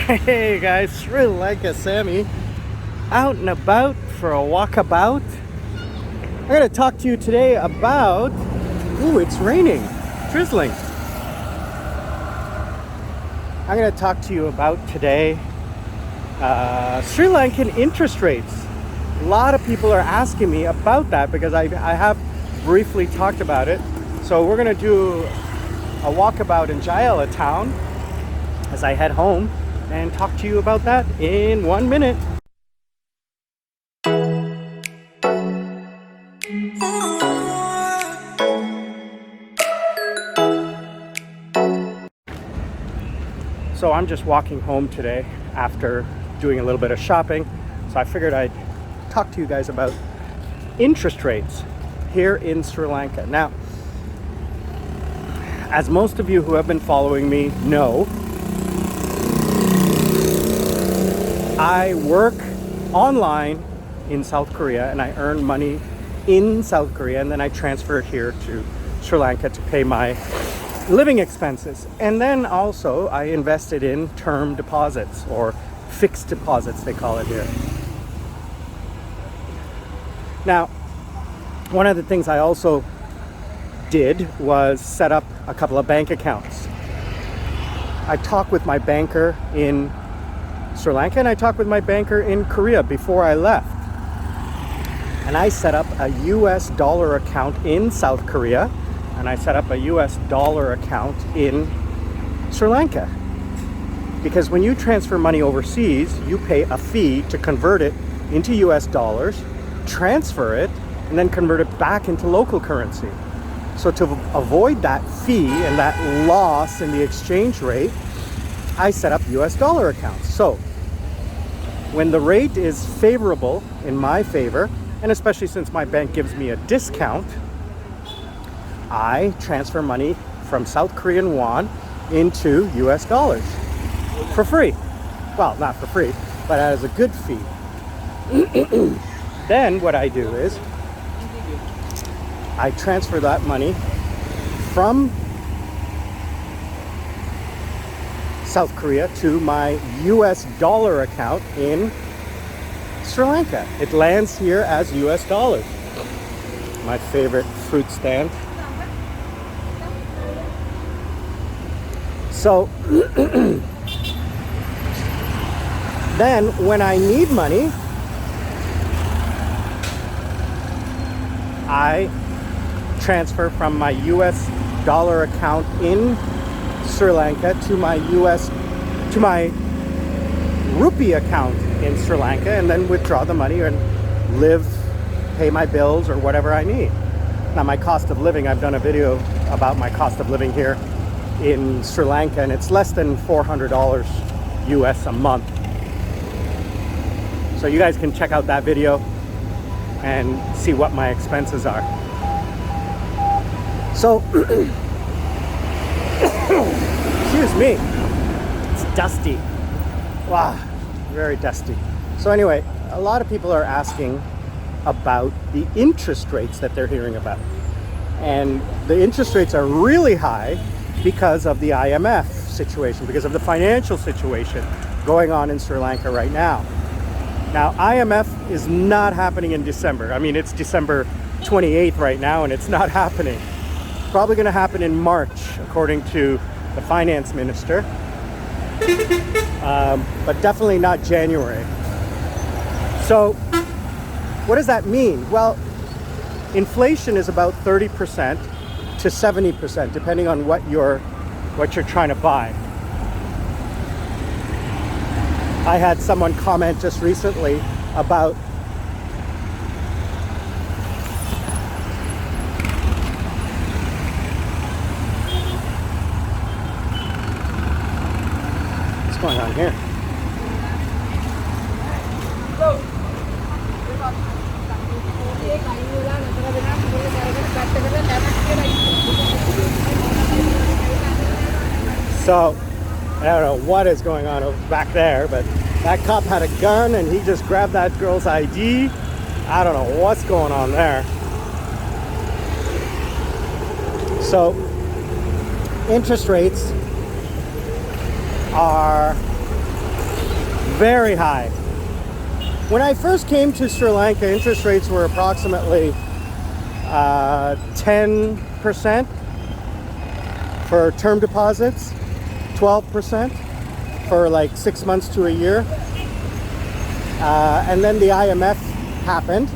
Hey guys, Sri Lanka Sammy, out and about for a walkabout. I'm going to talk to you today about, it's raining, drizzling. I'm going to talk to you about today Sri Lankan interest rates. A lot of people are asking me about that because I have briefly talked about it. So we're going to do a walkabout in Jayala town as I head home and talk to you about that in 1 minute. So I'm just walking home today after doing a little bit of shopping. So I figured I'd talk to you guys about interest rates here in Sri Lanka. Now, as most of you who have been following me know, I work online in South Korea and I earn money in South Korea, and then I transfer it here to Sri Lanka to pay my living expenses. And then also I invested in term deposits, or fixed deposits they call it here. Now, one of the things I also did was set up a couple of bank accounts. I talked with my banker in Sri Lanka and I talked with my banker in Korea before I left. And I set up a US dollar account in South Korea, and I set up a US dollar account in Sri Lanka. Because when you transfer money overseas, you pay a fee to convert it into US dollars, transfer it, and then convert it back into local currency. So to avoid that fee and that loss in the exchange rate, I set up US dollar accounts. So when the rate is favorable in my favor, and especially since my bank gives me a discount, I transfer money from South Korean won into US dollars for free. Well, not for free, but as a good fee. Then what I do is I transfer that money from South Korea to my US dollar account in Sri Lanka. It lands here as US dollars. My favorite fruit stand. So then when I need money, I transfer from my US dollar account in Sri Lanka to my rupee account in Sri Lanka, and then withdraw the money and pay my bills or whatever I need. Now, my cost of living, I've done a video about my cost of living here in Sri Lanka, and it's less than $400 US a month. So you guys can check out that video and see what my expenses are. So, excuse me, it's dusty. Wow, very dusty. So anyway, a lot of people are asking about the interest rates that they're hearing about. And the interest rates are really high because of the IMF situation, because of the financial situation going on in Sri Lanka right now. Now, IMF is not happening in December. I mean, it's December 28th right now, and it's not happening. Probably going to happen in March, according to the finance minister, but definitely not January. So, what does that mean? Well, inflation is about 30% to 70%, depending on what you're trying to buy. I had someone comment just recently about what's going on here. So I don't know what is going on back there, but that cop had a gun and he just grabbed that girl's ID. I don't know what's going on there. So interest rates are very high. When I first came to Sri Lanka, interest rates were approximately 10% for term deposits, 12% for like 6 months to a year. And then the IMF happened,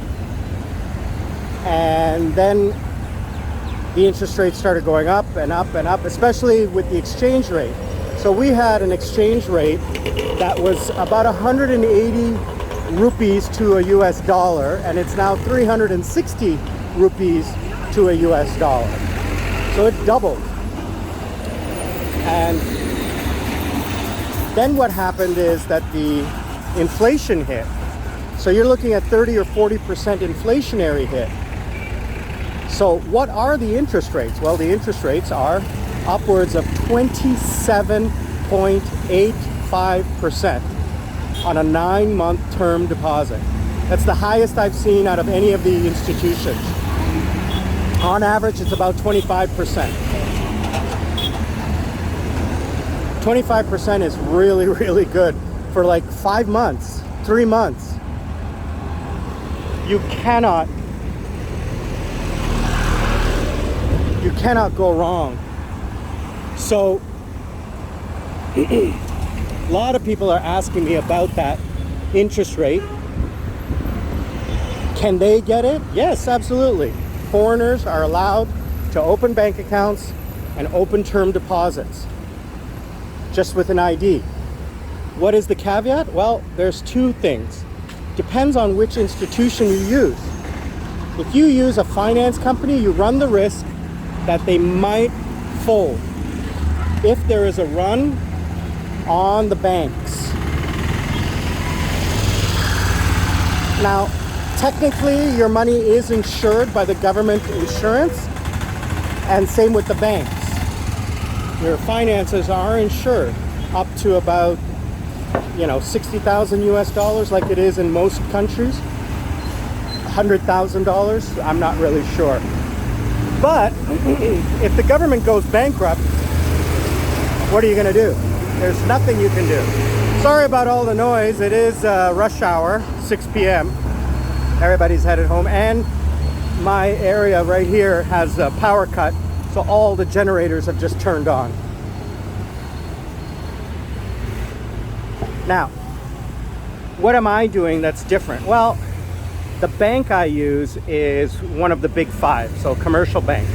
and then the interest rates started going up and up and up, especially with the exchange rate. So we had an exchange rate that was about 180 rupees to a US dollar, and it's now 360 rupees to a US dollar. So it doubled. And then what happened is that the inflation hit. So you're looking at 30 or 40% inflationary hit. So what are the interest rates? Well, the interest rates are upwards of 27.85% on a 9-month term deposit. That's the highest I've seen out of any of the institutions. On average, it's about 25%. 25% is really, really good for like 5 months, 3 months. You cannot go wrong. So a lot of people are asking me about that interest rate. Can they get it? Yes, absolutely. Foreigners are allowed to open bank accounts and open term deposits, just with an ID. What is the caveat? Well, there's two things. Depends on which institution you use. If you use a finance company, you run the risk that they might fold if there is a run on the banks. Now, technically, your money is insured by the government insurance, and same with the banks. Your finances are insured up to about, $60,000 US dollars, like it is in most countries. $100,000, I'm not really sure. But if the government goes bankrupt, what are you going to do? There's nothing you can do. Sorry about all the noise. It is rush hour, 6 p.m. Everybody's headed home, and my area right here has a power cut, so all the generators have just turned on. Now, what am I doing that's different? Well, the bank I use is one of the big five, so commercial bank.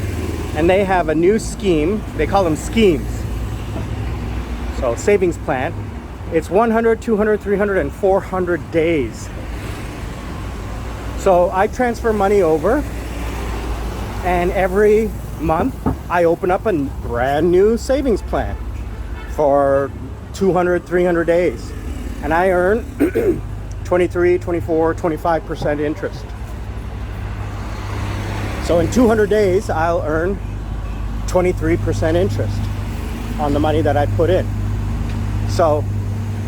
And they have a new scheme, they call them schemes. So savings plan, it's 100, 200, 300, and 400 days. So I transfer money over, and every month I open up a brand new savings plan for 200, 300 days. And I earn 23, 24, 25% interest. So in 200 days, I'll earn 23% interest on the money that I put in. So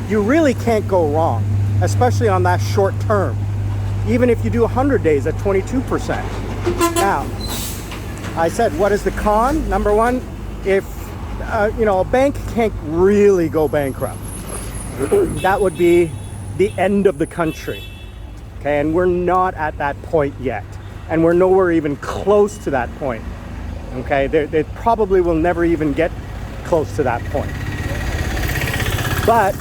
you really can't go wrong, especially on that short term. Even if you do 100 days at 22%. Now, I said, what is the con? Number one, if a bank can't really go bankrupt, that would be the end of the country. Okay, and we're not at that point yet, and we're nowhere even close to that point. Okay, they probably will never even get close to that point. But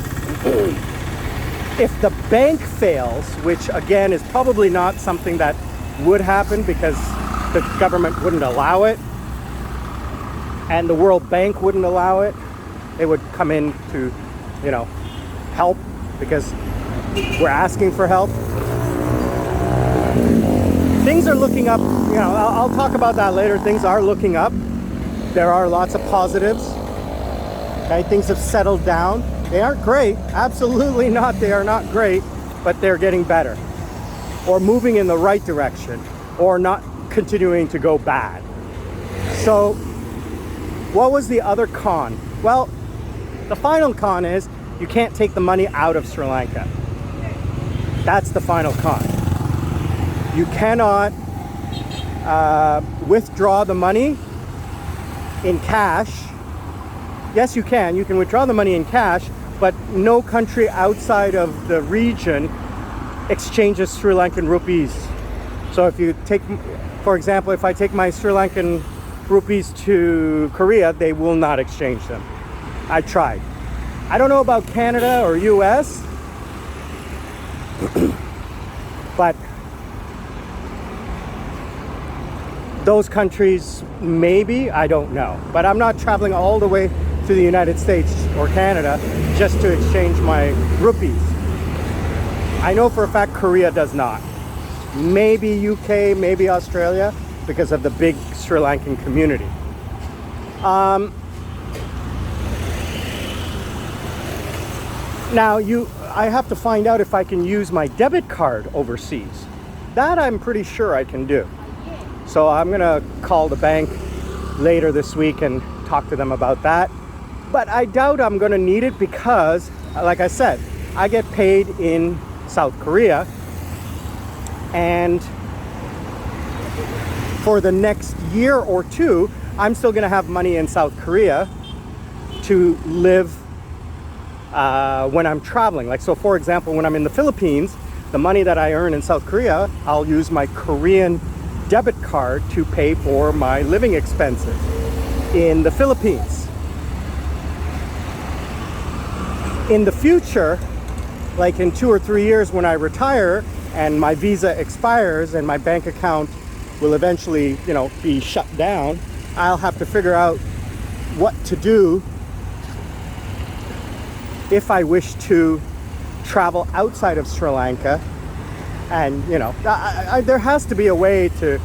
if the bank fails, which again is probably not something that would happen because the government wouldn't allow it, and the World Bank wouldn't allow it, they would come in to, help because we're asking for help. Things are looking up, I'll talk about that later. Things are looking up. There are lots of positives. Okay, things have settled down. They aren't great, absolutely not. They are not great, but they're getting better, or moving in the right direction, or not continuing to go bad. So what was the other con? Well, the final con is you can't take the money out of Sri Lanka. That's the final con. You cannot withdraw the money in cash. Yes, you can. You can withdraw the money in cash, but no country outside of the region exchanges Sri Lankan rupees. So if you take, for example, if I take my Sri Lankan rupees to Korea, they will not exchange them. I tried. I don't know about Canada or US, but those countries, maybe, I don't know. But I'm not traveling all the way to the United States or Canada just to exchange my rupees. I know for a fact Korea does not. Maybe UK, maybe Australia, because of the big Sri Lankan community. Now, I have to find out if I can use my debit card overseas. That I'm pretty sure I can do. So I'm gonna call the bank later this week and talk to them about that. But I doubt I'm gonna need it because, like I said, I get paid in South Korea, and for the next year or two, I'm still gonna have money in South Korea to live when I'm traveling. Like, so for example, when I'm in the Philippines, the money that I earn in South Korea, I'll use my Korean debit card to pay for my living expenses in the Philippines. In the future, like in 2 or 3 years when I retire and my visa expires and my bank account will eventually, be shut down, I'll have to figure out what to do if I wish to travel outside of Sri Lanka. And, there has to be a way to,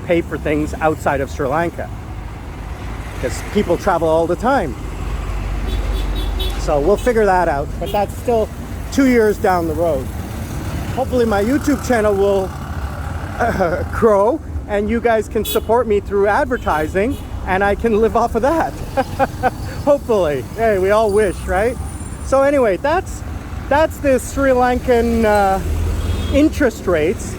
pay for things outside of Sri Lanka, because people travel all the time. So we'll figure that out, but that's still 2 years down the road. Hopefully my YouTube channel will grow and you guys can support me through advertising and I can live off of that. Hopefully. Hey, we all wish, right? So anyway, that's the Sri Lankan interest rates.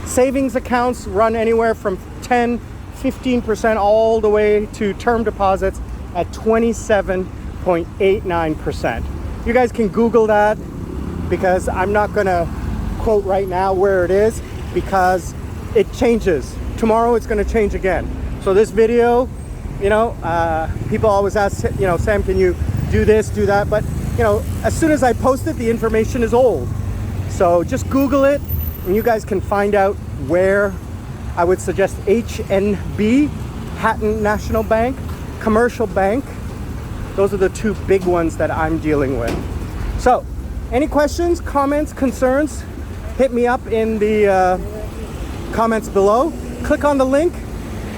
Savings accounts run anywhere from 10-15% all the way to term deposits at 27.89%. You guys can Google that, because I'm not gonna quote right now where it is because it changes. Tomorrow it's gonna change again. So this video, people always ask, Sam, can you do this, do that? But, as soon as I post it, the information is old. So just Google it and you guys can find out where. I would suggest HNB, Hatton National Bank, Commercial Bank. Those are the two big ones that I'm dealing with. So, any questions, comments, concerns, hit me up in the comments below. Click on the link,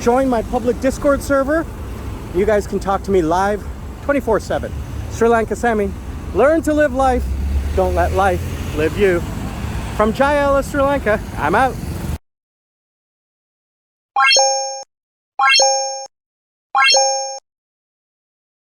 join my public Discord server. You guys can talk to me live 24/7. Sri Lanka Sammi. Learn to live life. Don't let life live you. From Jayala, Sri Lanka, I'm out.